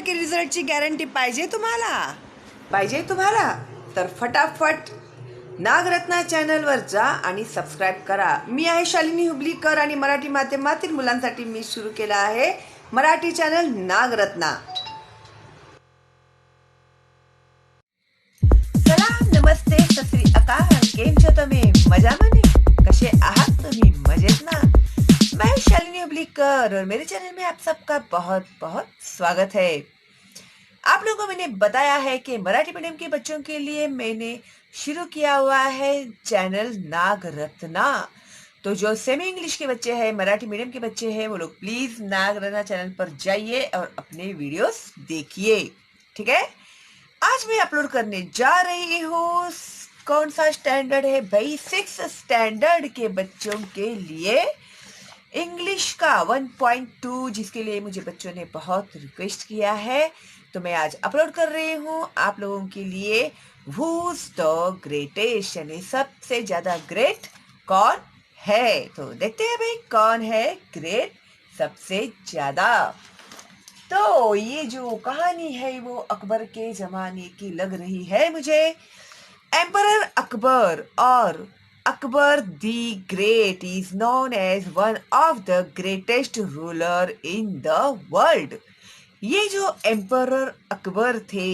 की रिझल्टची गॅरंटी पाहिजे तुम्हाला तर फटाफट नागरत्ना चॅनलवर जा आणि सबस्क्राईब करा. मी आहे शालिनी हुबलीकर आणि मराठी माध्यमातील मुलांसाठी मी सुरू केला आहे मराठी चॅनल नागरत्ना. सलाम, नमस्ते, सत श्री अकाल. केम छो तुम्ही? मजामध्ये? कसे आहात तुम्ही? मजेत ना? मैं शालिनी हुबलीकर और मेरे चैनल में आप सबका बहुत बहुत स्वागत है. आप लोगों को मैंने बताया है कि मराठी मीडियम के बच्चों के लिए मैंने शुरू किया हुआ है चैनल नागरत्ना. तो जो सेमी इंग्लिश के बच्चे हैं, मराठी मीडियम के बच्चे हैं, वो लोग प्लीज नागरत्ना चैनल पर जाइए और अपने वीडियोस देखिए. ठीक है, आज मैं अपलोड करने जा रही हूँ. कौन सा स्टैंडर्ड है भाई? 6th स्टैंडर्ड के बच्चों के लिए इंग्लिश का 1.2, जिसके लिए मुझे बच्चों ने बहुत रिक्वेस्ट किया है, तो मैं आज अपलोड कर रही हूँ आप लोगों के लिए. Who's the greatest, यानी सबसे ज्यादा ग्रेट कौन है. तो देखते हैं भाई कौन है ग्रेट सबसे ज्यादा. तो ये जो कहानी है वो अकबर के जमाने की लग रही है मुझे. एम्परर अकबर और Akbar the Great is known as one of the greatest ruler in the world. ये जो एम्परर अकबर थे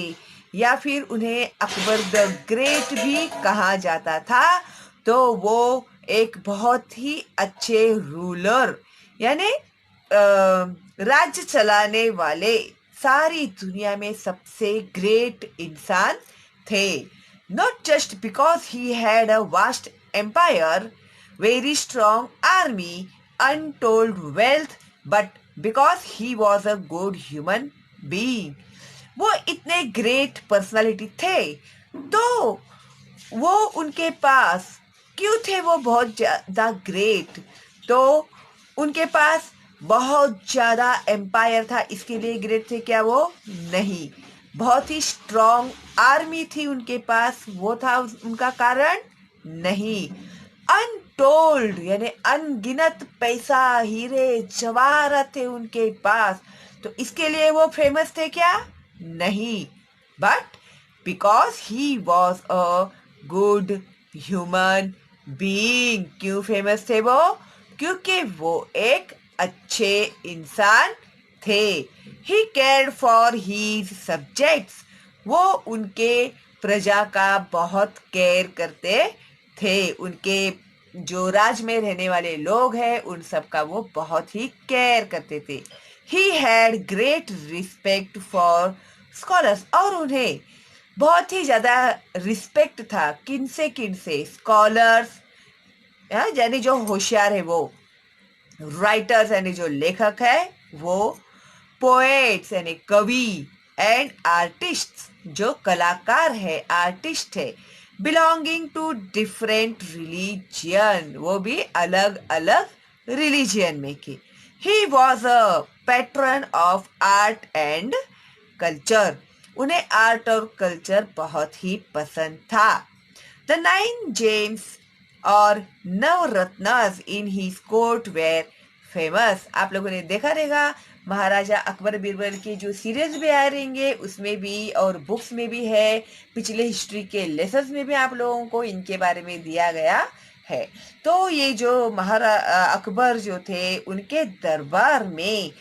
या फिर उन्हें अकबर द ग्रेट भी कहा जाता था, तो वो एक बहुत ही अच्छे रूलर यानी राज्य चलाने वाले, सारी दुनिया में सबसे ग्रेट इंसान थे. Not just because he had a vast empire, very strong army, untold wealth, but because he was a good human being. वो इतने ग्रेट पर्सनालिटी थे, तो वो उनके पास क्यों थे वो बहुत ज्यादा ग्रेट? तो उनके पास बहुत ज्यादा एम्पायर था, इसके लिए ग्रेट थे क्या? वो नहीं. बहुत ही स्ट्रॉन्ग आर्मी थी उनके पास, वो था उनका कारण नहीं. अनटोल्ड यानी अनगिनत पैसा, हीरे जवाहरात थे उनके पास, तो इसके लिए वो फेमस थे क्या? नहीं. But because he was a good human being. क्यों फेमस थे वो? क्योंकि वो एक अच्छे इंसान थे. He cared for his subjects. वो उनके प्रजा का बहुत केयर करते थे. उनके जो राज में रहने वाले लोग हैं उन सब का वो बहुत ही केयर करते थे. He had great respect for scholars. और उन्हें बहुत ही ज्यादा रिस्पेक्ट था. किनसे? स्कॉलर्स यानी जो होशियार है वो, राइटर्स यानी जो लेखक है वो, पोएट्स यानी कवि, एंड आर्टिस्ट जो कलाकार है, आर्टिस्ट है, बिलोंगिंग टू डिफरेंट रिलीजियन, वो भी अलग अलग रिलीजियन में की. He was a patron of art and culture. उन्हें आर्ट और कल्चर बहुत ही पसंद था. द 9 जेम्स और Navratnas in his court were famous. आप लोगों ने देखा रहेगा महाराजा अकबर बीरबल की जो सीरीज भी आ रहेंगे उसमें भी और बुक्स में भी है, पिछले हिस्ट्री के लेसन्स में भी आप लोगों को इनके बारे में दिया गया है. तो ये जो अकबर जो थे उनके दरबार में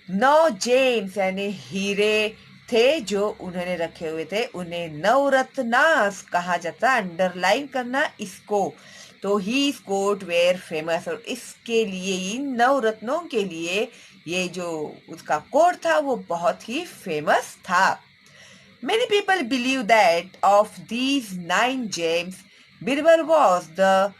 9 जेम्स यानी हीरे थे जो उन्होंने रखे हुए थे. उन्हें नवरत्नास कहा जाता. अंडरलाइन करना इसको. तो ही कोर्ट वेयर फेमस, और इसके लिए इन नवरत्नों के लिए ये जो उसका कोर्ट था वो बहुत ही फेमस था. Many people believe that of these 9 gems, Birbal was the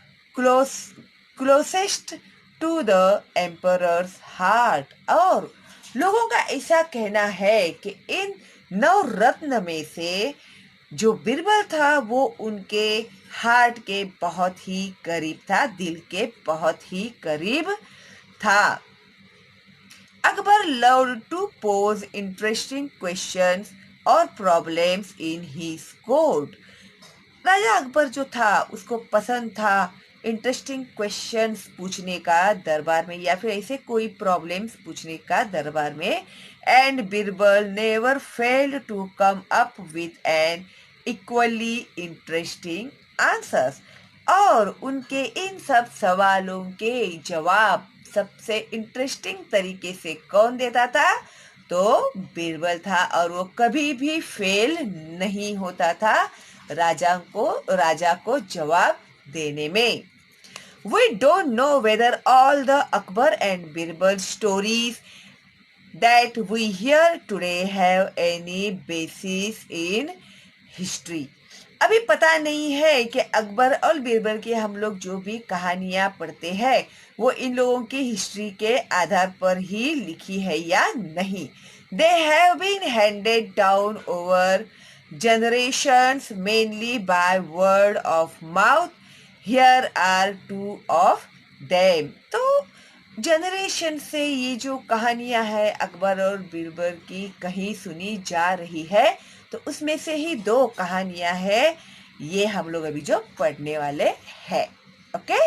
closest to the emperor's heart. और लोगों का ऐसा कहना है कि इन 9 रत्न में से जो बिरबल था वो उनके हार्ट के बहुत ही करीब था, दिल के बहुत ही करीब था. Akbar loved to pose interesting questions और प्रॉब्लम्स इन हिज कोर्ट. राजा अकबर जो था उसको पसंद था इंटरेस्टिंग क्वेश्चंस पूछने का दरबार में, या फिर ऐसे कोई प्रॉब्लम्स पूछने का दरबार में. and Birbal never failed to come up with an equally interesting answers. और उनके इन सब सवालों के जवाब सबसे इंटरेस्टिंग तरीके से कौन देता था? तो बीरबल था, और वो कभी भी फेल नहीं होता था राजा को जवाब देने में. We don't know whether all the Akbar and Birbal stories that we hear today have any basis in history. अभी पता नहीं है कि अकबर और बीरबल की हम लोग जो भी कहानियां पढ़ते हैं वो इन लोगों की हिस्ट्री के आधार पर ही लिखी है या नहीं. They have been handed down over generations mainly by word of mouth. Here are two of them. तो जनरेशन से ये जो कहानियां है अकबर और बीरबल की कहीं सुनी जा रही है, तो उसमें से ही दो कहानियां हैं, ये हम लोग अभी जो पढ़ने वाले हैं. ओके.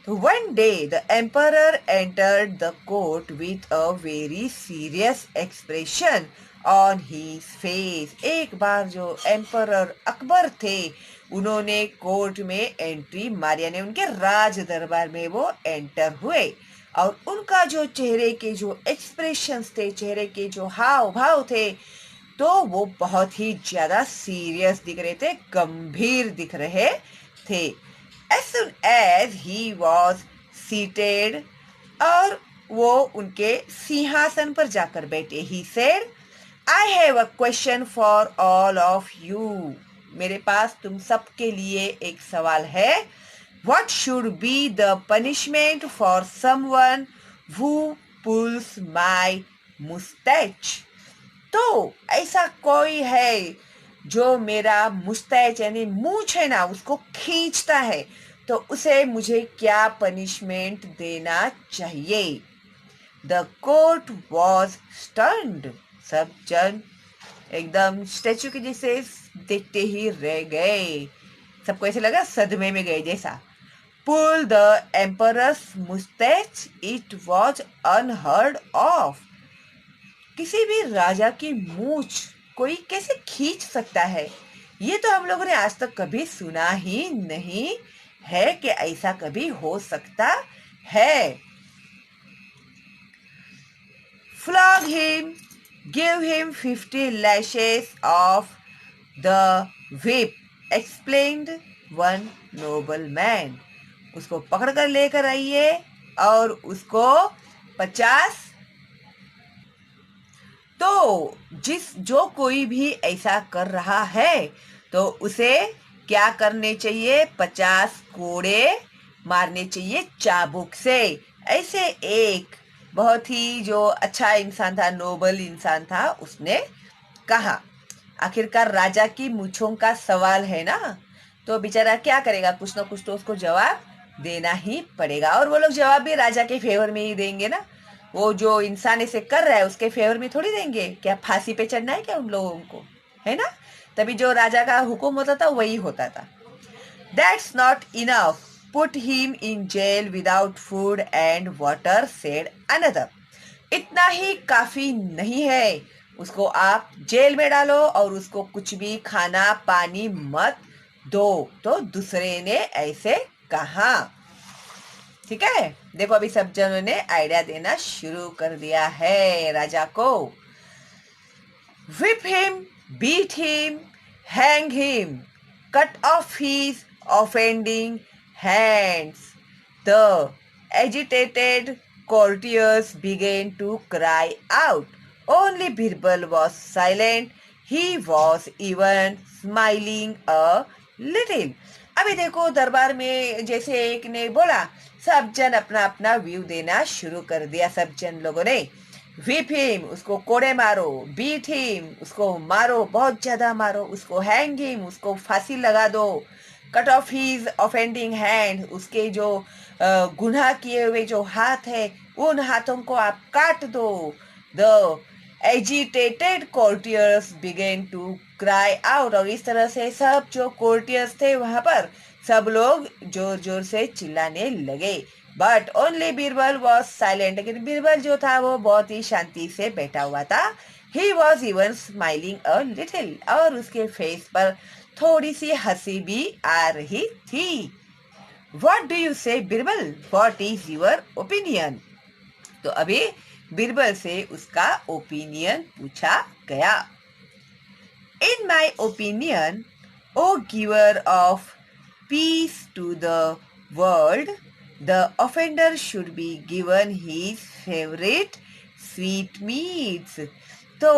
तो one day the emperor entered the court with a very serious expression on his face. एक बार जो एम्परर अकबर थे उन्होंने कोर्ट में एंट्री मारी, यानी उनके राज दरबार में वो एंटर हुए, और उनका जो चेहरे के जो एक्सप्रेशंस थे, चेहरे के जो हाव भाव थे, तो वो बहुत ही ज्यादा सीरियस दिख रहे थे, गंभीर दिख रहे थे. As soon as he was seated, और वो उनके सिंहासन पर जाकर बैठे, he said, I have a question for all of you. मेरे पास तुम सबके लिए एक सवाल है. What should be the punishment for someone who pulls my mustache? तो ऐसा कोई है जो मेरा मुस्तैच यानी मूंछ है ना उसको खींचता है, तो उसे मुझे क्या पनिशमेंट देना चाहिए? The court was stunned. सब जन एकदम स्टैचू के जैसे देखते ही रह गए. सबको ऐसे लगा सदमे में गए जैसा. Pull the emperor's moustache, it was unheard of. किसी भी राजा की मूंछ कोई कैसे खींच सकता है? ये तो हम लोगों ने आज तक कभी सुना ही नहीं है कि ऐसा कभी हो सकता है. Flog him, give him 50 lashes of the whip, explained one nobleman. उसको पकड़ कर लेकर आइए और उसको 50. तो जो कोई भी ऐसा कर रहा है तो उसे क्या करने चाहिए? 50 कोड़े मारने चाहिए चाबुक से. ऐसे एक बहुत ही जो अच्छा इंसान था, नोबल इंसान था, उसने कहा. आखिरकार राजा की मूंछों का सवाल है ना, तो बेचारा क्या करेगा, कुछ ना कुछ तो उसको जवाब देना ही पड़ेगा. और वो लोग जवाब भी राजा के फेवर में ही देंगे ना. वो जो इंसान इसे कर रहा है उसके फेवर में थोड़ी देंगे. क्या फांसी पे चढ़ना है क्या उन लोगों को, है ना? तभी जो राजा का हुक्म होता था वही होता था. That's not enough. Put him in jail without food and water, said another. इतना ही काफी नहीं है, उसको आप जेल में डालो और उसको कुछ भी खाना पानी मत दो. तो दूसरे ने ऐसे कहा. ठीक है. देखो अभी सब जनों ने आइडिया देना शुरू कर दिया है राजा को. Whip him, beat him, hang him, cut off his offending hands. The agitated courtiers began to cry out. Only Birbal was silent. He was even smiling a little. अभी देखो दरबार में जैसे एक ने बोला, सब जन अपना अपना व्यू देना शुरू कर दिया. सब जन लोगों ने व्हिप हिम, उसको कोड़े मारो, बीट हिम, उसको मारो, बहुत ज्यादा मारो, उसको हैंग हिम, उसको फांसी लगा दो, cut off his offending hand, उसके जो गुनाह किए हुए जो हाथ है उन हाथों को आप काट दो. The agitated courtiers began to cry out. और इस तरह से सब जो कोर्टियर्स थे वहां पर सब लोग जोर जोर से चिल्लाने लगे. But only Birbal was silent. लेकिन बीरबल जो था वो बहुत ही शांति से बैठा हुआ था। He was even smiling a little, और उसके फेस पर थोड़ी सी हंसी भी आ रही थी। What do you say Birbal, what is your opinion? तो अभी बीरबल से उसका ओपिनियन पूछा गया। In my opinion, O giver of peace to the world, the offender should be given his favorite sweetmeats. तो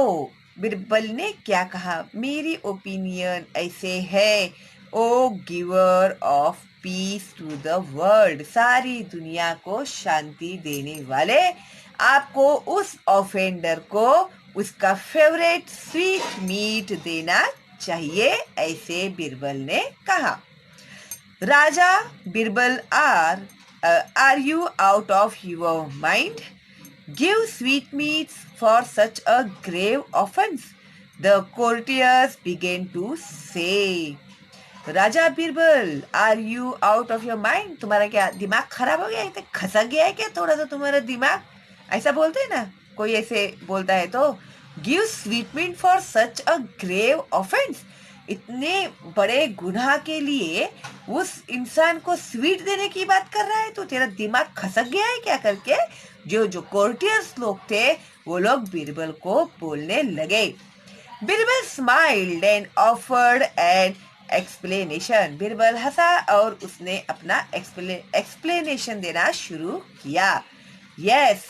बिरबल ने क्या कहा? मेरी ओपिनियन ऐसे है, O giver of peace to the world, सारी दुनिया को शांति देने वाले, आपको उस ऑफेंडर को उसका फेवरेट स्वीट मीट देना चाहिए, ऐसे बिरबल ने कहा। राजा Birbal, are you out of your mind? Give sweetmeats for such a grave offense, the courtiers began to say. राजा Birbal, are you out of your mind? तुम्हारा क्या दिमाग खराब हो गया है? खसक गया है क्या थोड़ा सा तुम्हारा दिमाग? ऐसा बोलते हैं ना, कोई ऐसे बोलता है तो। Give sweetmeat for such a grave offence, इतने बड़े गुनाह के लिए उस इंसान को स्वीट देने की बात कर रहा है? तो तेरा दिमाग खसक गया है क्या करके जो कोर्टियर्स लोग थे वो लोग बीरबल को बोलने लगे। Birbal smiled and offered an explanation. Birbal हंसा और उसने अपना एक्सप्लेनेशन देना शुरू किया। Yes,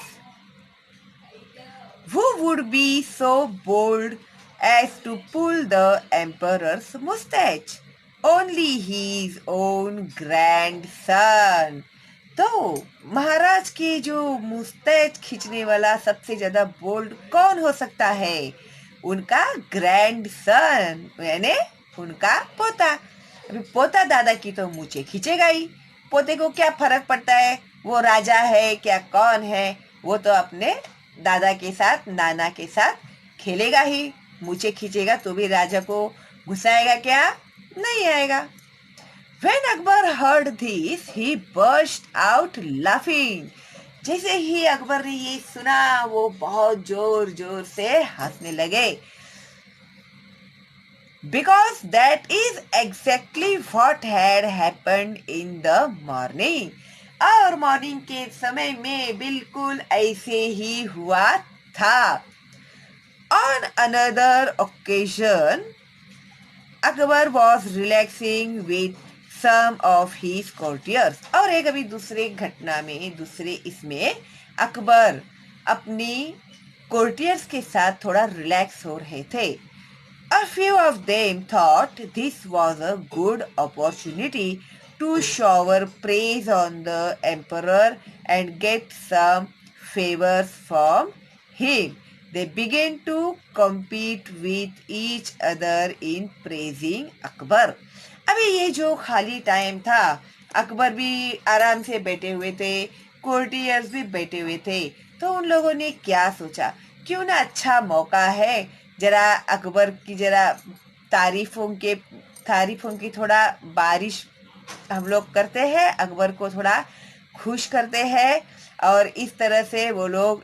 who would be so bold as to pull the emperor's mustache? Only his own grandson. तो महाराज की जो मुस्टैच खींचने वाला सबसे ज्यादा बोल्ड कौन हो सकता है? उनका ग्रैंडसन, यानी उनका पोता। अभी पोता दादा की तो मूछें खींचेगा ही, पोते को क्या फर्क पड़ता है वो राजा है क्या कौन है, वो तो अपने दादा के साथ नाना के साथ खेलेगा ही। मूछें खींचेगा तो भी राजा को घुसाएगा क्या? नहीं आएगा। When Akbar heard this, he burst out laughing. जैसे ही अकबर ने ये सुना वो बहुत जोर जोर से हंसने लगे। Because that is exactly what had happened in the morning. और मॉर्निंग के समय में बिल्कुल ऐसे ही हुआ था। On another occasion, Akbar was relaxing with some of his courtiers. और एक अभी दूसरे घटना में, दूसरे इसमें अकबर अपनी कोर्टियर्स के साथ थोड़ा रिलैक्स हो रहे थे। A few of them thought this was a good opportunity to shower praise on the emperor and get some favors from him. They began to compete with each other in praising Akbar. अभी ये जो खाली time था, अकबर भी आराम से बैठे हुए थे, कोर्टियर्स भी बैठे हुए थे, तो उन लोगों ने क्या सोचा, क्यों ना अच्छा मौका है, जरा अकबर की जरा तारीफों की थोड़ा बारिश हम लोग करते हैं, अकबर को थोड़ा खुश करते हैं, और इस तरह से वो लोग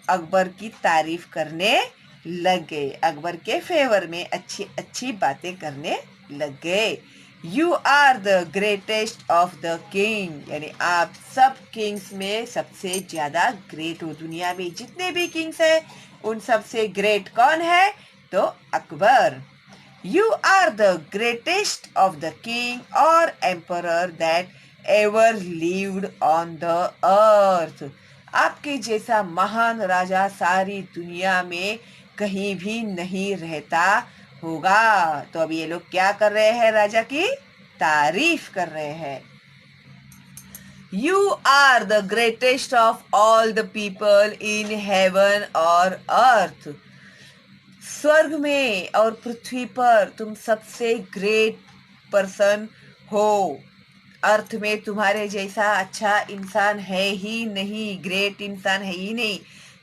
अकबर की तारीफ करने लग गए, अकबर के फेवर में अच्छी अच्छी बातें करने लग गए। You are the greatest of the king, यानी आप सब किंग्स में सबसे ज्यादा ग्रेट हो। दुनिया में जितने भी किंग्स हैं उन सबसे ग्रेट कौन है? तो Akbar. You are the greatest of the king और emperor that ever lived on the earth. आपके जैसा महान राजा सारी दुनिया में कहीं भी नहीं रहता होगा। तो अब ये लोग क्या कर रहे हैं? राजा की तारीफ कर रहे हैं। You are the greatest of all the people in heaven और earth. स्वर्ग में और पृथ्वी पर तुम सबसे ग्रेट पर्सन हो। अर्थ में तुम्हारे जैसा अच्छा इंसान है ही नहीं, ग्रेट इंसान है ही नहीं।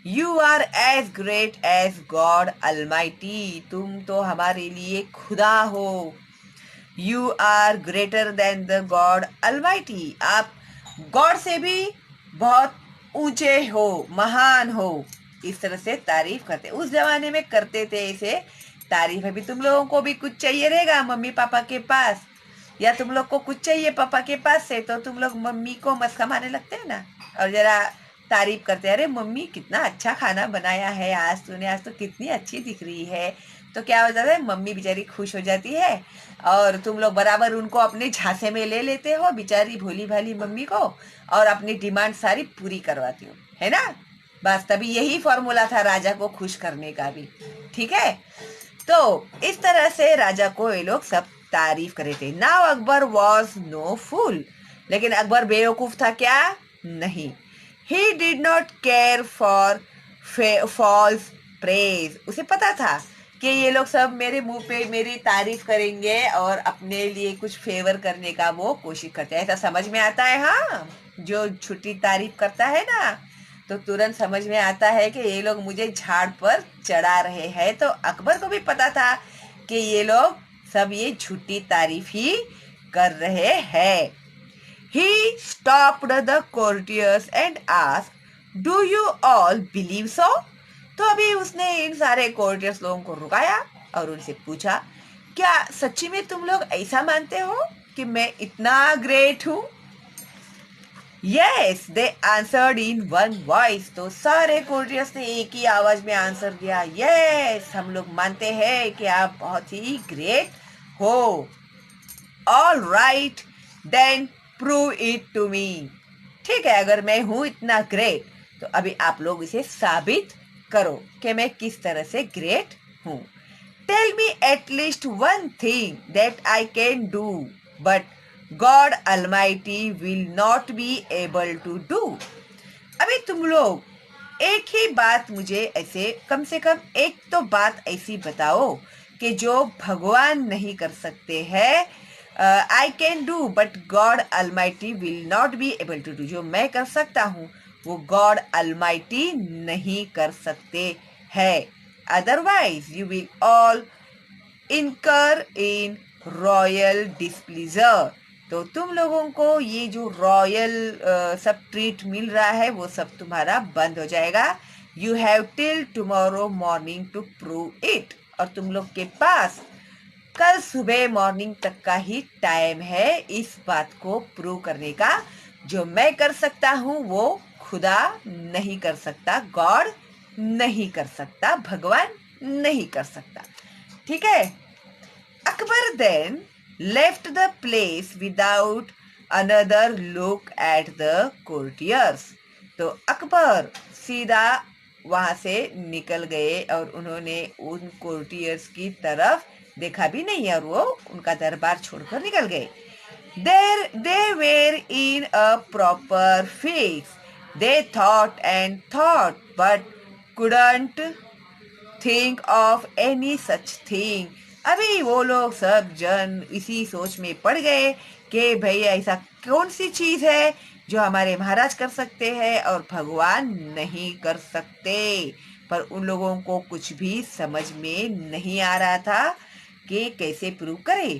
You are as great as God almighty, तुम तो हमारे लिए खुदा हो। You are greater than the God almighty, आप गॉड से भी बहुत ऊंचे हो, महान हो, इस तरह से तारीफ करते। उस जमाने में करते थे ऐसे तारीफ। अभी तुम लोगों को भी कुछ चाहिए रहेगा मम्मी पापा के पास, या तुम लोग को कुछ चाहिए पापा के पास से, तो तुम लोग मम्मी को मस्का मारने लगते हैं ना, और जरा तारीफ करते हैं, अरे मम्मी कितना अच्छा खाना बनाया है आज तूने, आज तो कितनी अच्छी दिख रही है। तो क्या हो जाता है, मम्मी बेचारी खुश हो जाती है, और तुम लोग बराबर उनको अपने झांसे में ले लेते हो, बेचारी भोली भाली मम्मी को, और अपनी डिमांड सारी पूरी करवाती हो, है ना। बस तभी यही फॉर्मूला था राजा को खुश करने का भी, ठीक है। तो इस तरह से राजा को ये लोग सब तारीफ करे थे। Now Akbar was no fool, लेकिन अकबर बेवकूफ था क्या? नहीं। He did not care for false praise. उसे पता था कि ये लोग सब मेरे मुंह पे मेरी तारीफ करेंगे और अपने लिए कुछ फेवर करने का वो कोशिश करते हैं, ऐसा समझ में आता है। हाँ, जो झूठी तारीफ करता है ना, तो तुरंत समझ में आता है कि ये लोग मुझे झाड़ पर चढ़ा रहे हैं। तो अकबर को भी पता था कि ये लोग सब ये झूठी तारीफ ही कर रहे हैं। He stopped the courtiers and asked, "Do you all believe so?" तो अभी उसने इन सारे कोर्टियर्स लोगों को रुकाया और उनसे पूछा, क्या सच्ची में तुम लोग ऐसा मानते हो कि मैं इतना ग्रेट हूँ? Yes, they answered in one voice. तो सारे कोर्टियर्स ने एक ही आवाज में आंसर दिया, यस, हम लोग मानते हैं कि आप बहुत ही ग्रेट हो। All right then prove it to me. ठीक है, अगर मैं हूं इतना ग्रेट, तो अभी आप लोग इसे साबित करो कि मैं किस तरह से ग्रेट हूं। Tell me at least one thing that I can do but God almighty will not be able to do. अभी तुम लोग एक ही बात मुझे ऐसे, कम से कम एक तो बात ऐसी बताओ कि जो भगवान नहीं कर सकते हैं। I can do but God almighty will not be able to do. जो मैं कर सकता हूँ वो गॉड अलमाइटी नहीं कर सकते हैं। अदरवाइज यू विल ऑल इनकर इन रॉयल डिस्प्लीजर। तो तुम लोगों को ये जो रॉयल सब ट्रीट मिल रहा है वो सब तुम्हारा बंद हो जाएगा। You have till tomorrow morning to prove it. और तुम लोग के पास कल सुबह मॉर्निंग तक का ही टाइम है इस बात को प्रूव करने का। जो मैं कर सकता हूँ वो खुदा नहीं कर सकता, गॉड नहीं कर सकता, भगवान नहीं कर सकता। ठीक है। Akbar then left the place without another look at the courtiers. तो अकबर सीधा वहां से निकल गए और उन्होंने उन कोर्टियर्स की तरफ देखा भी नहीं और वो उनका दरबार छोड़कर निकल गए। They were in a proper fix. They thought and thought but couldn't think of any such thing. अभी वो लोग सब जन इसी सोच में पड़ गए कि भाई ऐसा कौन सी चीज है जो हमारे महाराज कर सकते हैं और भगवान नहीं कर सकते। पर उन लोगों को कुछ भी समझ में नहीं आ रहा था कि कैसे प्रूव करे।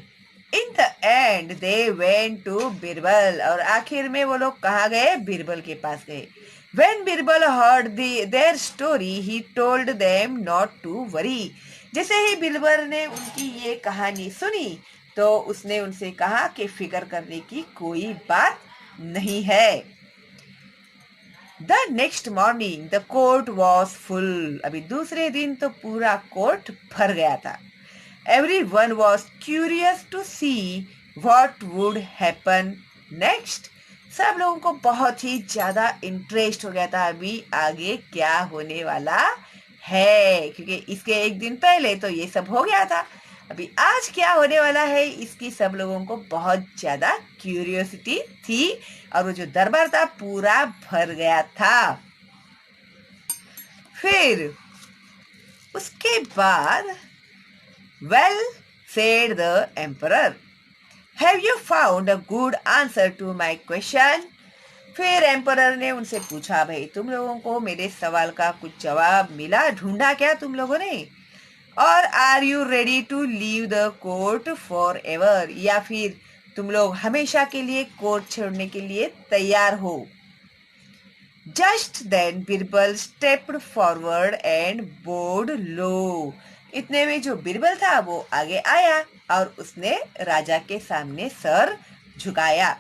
In the end they went to Birbal. और आखिर में वो लोग कहाँ गए? बीरबल के पास गए। When Birbal heard their story, he told them not to worry. जैसे ही बिरबल ने उनकी ये कहानी सुनी तो उसने उनसे कहा कि फिक्र करने की कोई बात नहीं है। The next morning, the court was full. अभी दूसरे दिन तो पूरा कोर्ट भर गया था। Everyone was curious to see what would happen next. सब लोगों को बहुत ही ज्यादा इंटरेस्ट हो गया था अभी आगे क्या होने वाला है, क्योंकि इसके एक दिन पहले तो ये सब हो गया था। अभी आज क्या होने वाला है इसकी सब लोगों को बहुत ज्यादा क्यूरियोसिटी थी और वो जो दरबार था पूरा भर गया था। फिर उसके बाद Well, said the emperor, have you found a good answer to my question? फिर एम्परर ने उनसे पूछा, भाई तुम लोगों को मेरे सवाल का कुछ जवाब मिला, ढूंढा क्या तुम लोगों ने? और are you ready to leave the court forever? या फिर तुम लोग हमेशा के लिए कोर्ट छोड़ने के लिए तैयार हो। Just then Birbal stepped forward and bowed low. इतने में जो बीरबल था वो आगे आया और उसने राजा के सामने सर झुकाया।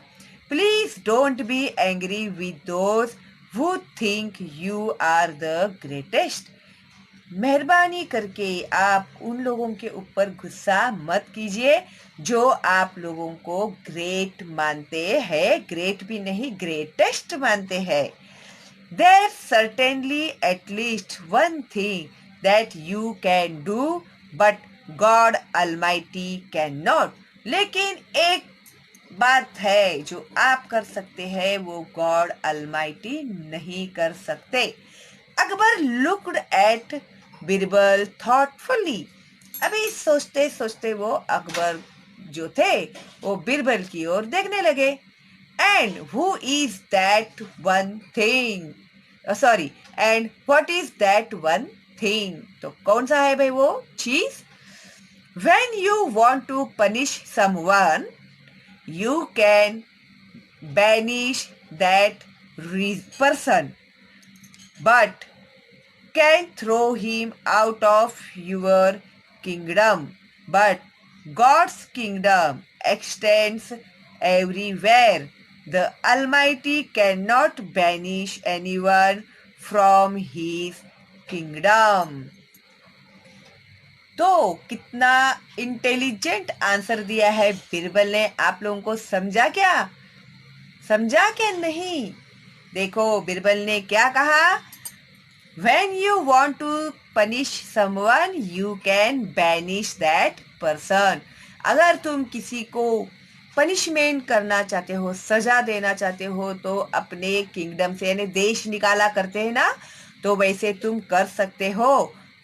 Please don't be angry with those who think you are the greatest. मेहरबानी करके आप उन लोगों के ऊपर गुस्सा मत कीजिए जो आप लोगों को ग्रेट मानते हैं, ग्रेट भी नहीं ग्रेटेस्ट मानते हैं। There's certainly at least one thing that you can do, but God Almighty cannot. लेकिन एक बात है जो आप कर सकते हैं वो गॉड अल्माइटी नहीं कर सकते। Akbar looked at Birbal thoughtfully. अभी सोचते सोचते वो अकबर जो थे वो बीरबल की ओर देखने लगे। And who is that one thing, sorry, and what is that one thing, तो कौन सा है भाई वो चीज? When you want to punish someone you can banish that person but can throw him out of your kingdom, but God's kingdom extends everywhere. The Almighty cannot banish anyone from his kingdom. तो कितना intelligent answer दिया है बीरबल ने। आप लोगों को समझा क्या? समझा क्या नहीं? देखो बीरबल ने क्या कहा, When you want to punish someone, you can banish that person. अगर तुम किसी को पनिशमेंट करना चाहते हो, सजा देना चाहते हो, तो अपने किंगडम से यानी देश निकाला करते हैं ना, तो वैसे तुम कर सकते हो।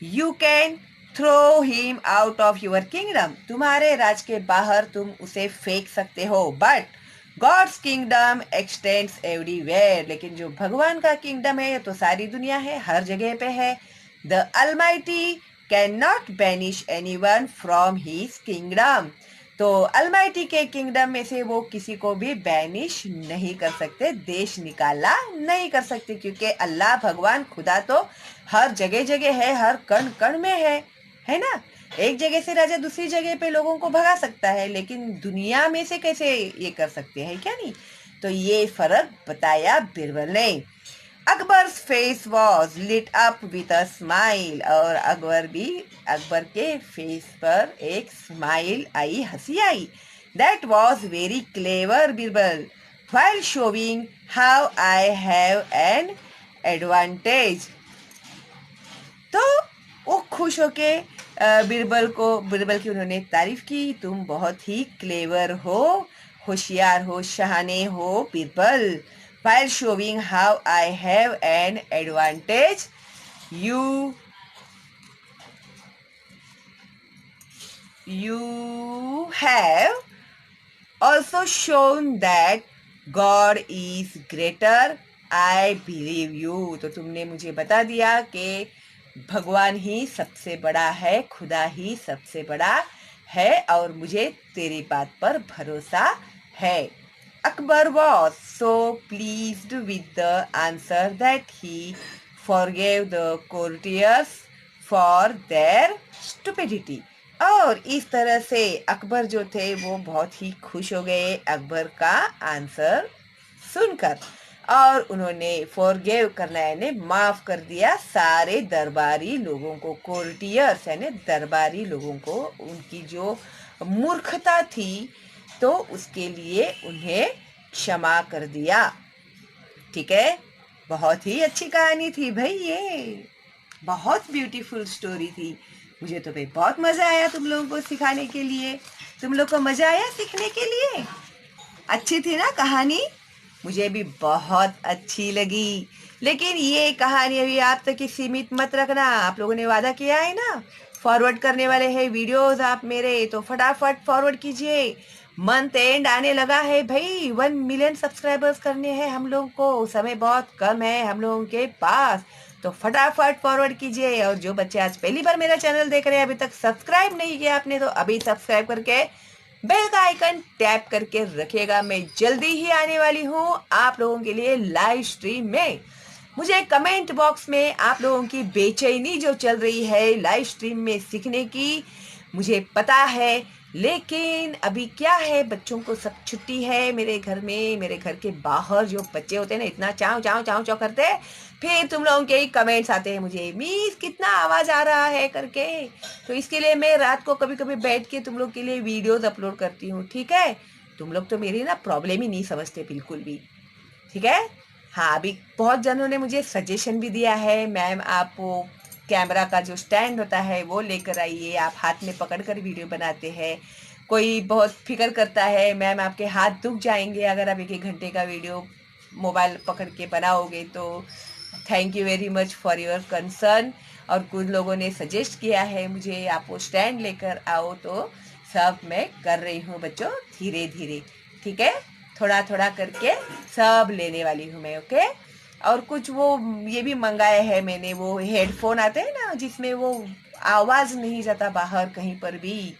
You can throw him out of your kingdom. तुम्हारे राज के बाहर तुम उसे फेंक सकते हो। But God's kingdom extends everywhere. लेकिन जो भगवान का किंगडम है तो सारी दुनिया है, हर जगह पे है। The Almighty cannot banish anyone from his kingdom. तो अल्माइटी के किंगडम में से वो किसी को भी बैनिश नहीं कर सकते, देश निकाला नहीं कर सकते, क्योंकि अल्लाह भगवान खुदा तो हर जगह जगह है, हर कण कण में है ना। एक जगह से राजा दूसरी जगह पे लोगों को भगा सकता है, लेकिन दुनिया में से कैसे ये कर सकते हैं, क्या नहीं? तो ये फर्क बताया बीरबल ने। Akbar's face was lit up with a smile, और अकबर के फेस पर एक स्माइल आई, हंसी आई। That was very clever Birbal while showing how I have an advantage. तो वो खुश होके बीरबल की उन्होंने तारीफ की। तुम बहुत ही क्लेवर हो, होशियार हो, शहाने हो Birbal. While showing how I have an advantage, you have also shown that God is greater. I believe you. तो तुमने मुझे बता दिया कि भगवान ही सबसे बड़ा है, खुदा ही सबसे बड़ा है, और मुझे तेरी बात पर भरोसा है। Akbar was so pleased with the answer that he forgave the courtiers for their stupidity. और इस तरह से अकबर जो थे वो बहुत ही खुश हो गए अकबर का आंसर सुनकर, और उन्होंने फॉरगिव करना यानी माफ कर दिया सारे दरबारी लोगों को, कोर्टियर्स यानी दरबारी लोगों को, उनकी जो मूर्खता थी तो उसके लिए उन्हें क्षमा कर दिया। ठीक है, बहुत ही अच्छी कहानी थी भाई, ये बहुत ब्यूटीफुल स्टोरी थी। मुझे तो भाई बहुत मज़ा आया तुम लोगों को सिखाने के लिए। तुम लोग को मज़ा आया सीखने के लिए? अच्छी थी ना कहानी? मुझे भी बहुत अच्छी लगी। लेकिन ये कहानी अभी आप तक ही सीमित मत रखना। आप लोगों ने वादा किया है ना, फॉरवर्ड करने वाले हैं वीडियोस आप मेरे, तो फटाफट फॉरवर्ड कीजिए। मंथ एंड आने लगा है भाई, 1 मिलियन सब्सक्राइबर्स करने हैं हम लोगों को, समय बहुत कम है हम लोगों के पास, तो फटाफट फॉरवर्ड कीजिए। और जो बच्चे आज पहली बार मेरा चैनल देख रहे हैं, अभी तक सब्सक्राइब नहीं किया आपने, तो अभी सब्सक्राइब करके बेल का आइकन टैप करके रखिएगा। मैं जल्दी ही आने वाली हूँ आप लोगों के लिए लाइव स्ट्रीम में। मुझे कमेंट बॉक्स में आप लोगों की बेचैनी जो चल रही है लाइव स्ट्रीम में सीखने की, मुझे पता है, लेकिन अभी क्या है, बच्चों को सब छुट्टी है मेरे घर में। मेरे घर के बाहर जो बच्चे होते हैं ना, इतना चाव चाव चाव चाव करते हैं। फिर तुम लोगों के ही कमेंट्स आते हैं मुझे, मीस कितना आवाज़ आ रहा है करके। तो इसके लिए मैं रात को कभी कभी बैठ के तुम लोग के लिए वीडियोस अपलोड करती हूँ, ठीक है। तुम लोग तो मेरी ना प्रॉब्लम ही नहीं समझते बिल्कुल भी, ठीक है। हाँ, अभी बहुत जनों ने मुझे सजेशन भी दिया है, मैम आप वो कैमरा का जो स्टैंड होता है वो लेकर आइए, आप हाथ में पकड़कर वीडियो बनाते हैं। कोई बहुत फिक्र करता है, मैम आपके हाथ दुख जाएंगे अगर आप 1-1 घंटे का वीडियो मोबाइल पकड़ के बनाओगे। तो thank you very much for your concern. और कुछ लोगों ने सजेस्ट किया है मुझे आप वो स्टैंड लेकर आओ, तो सब मैं कर रही हूँ बच्चों, धीरे धीरे, ठीक है। थोड़ा थोड़ा करके सब लेने वाली हूँ मैं, ओके। और कुछ वो ये भी मंगाए है मैंने, वो हेडफोन आते हैं ना जिसमें वो आवाज़ नहीं जाता बाहर कहीं पर भी।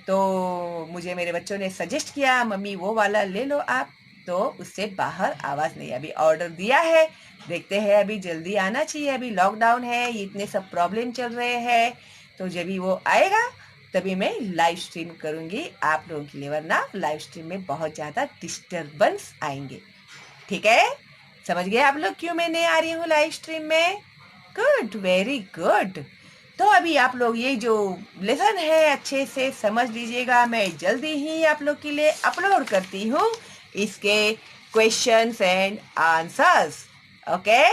तो मुझे मेरे बच्चों ने सजेस्ट किया मम्मी वो वाला ले लो आप, तो उससे बाहर आवाज़ नहीं। अभी ऑर्डर दिया है, देखते हैं, अभी जल्दी आना चाहिए। अभी लॉकडाउन है, इतने सब प्रॉब्लम चल रहे हैं, तो जब भी वो आएगा तभी मैं लाइव स्ट्रीम करूँगी आप लोगों के लिए, वरना लाइव स्ट्रीम में बहुत ज़्यादा डिस्टर्बेंस आएंगे, ठीक है। समझ गए आप लोग क्यों मैं नहीं आ रही हूँ लाइव स्ट्रीम में? Good, very good. तो अभी आप लोग ये जो लेसन है अच्छे से समझ लीजिएगा। मैं जल्दी ही आप लोग के लिए अपलोड करती हूँ इसके questions and answers, okay.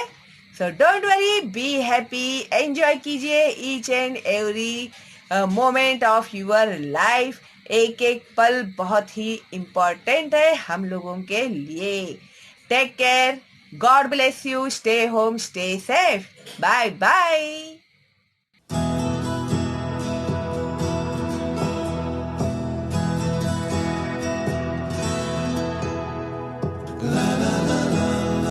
So don't worry, be happy, enjoy कीजिए each and every moment of your life. एक एक पल बहुत ही इम्पोर्टेंट है हम लोगों के लिए। Take care, God bless you, stay home, stay safe, bye bye.